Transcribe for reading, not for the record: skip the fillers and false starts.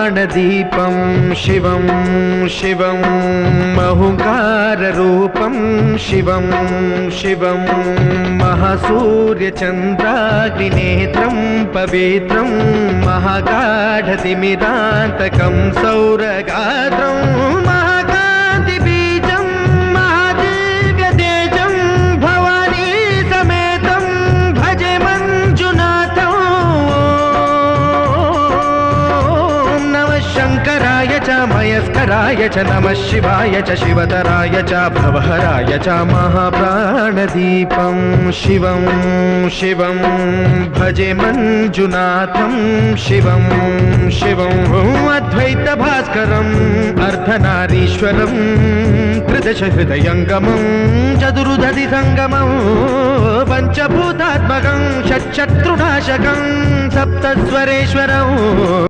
प्राणदीपं शिवं शिवं महुकाररूपं शिवं शिवं महासूर्यचन्द्राग्निनेत्रं पवित्रं महागाढतिमिरान्तकं सौरगात्रं महाकान्तिबीजं महादिव्यतेजं भवानी समेतं भजे मञ्जुनाथं। नमः शङ्कराय च मयस्कराय च नमः शिवाय च शिवतराय च भवहराय च महाप्राणदीपं शिवं शिवं भजे मञ्जुनाथं शिवं शिवं अद्वैतभास्करम् अर्धनारीश्वरं त्रिदशहृदयङ्गमं चतुर्दधिसङ्गमं पञ्चभूतात्मकं षट्शत्रुनाशकं सप्तस्वरेश्वरम्।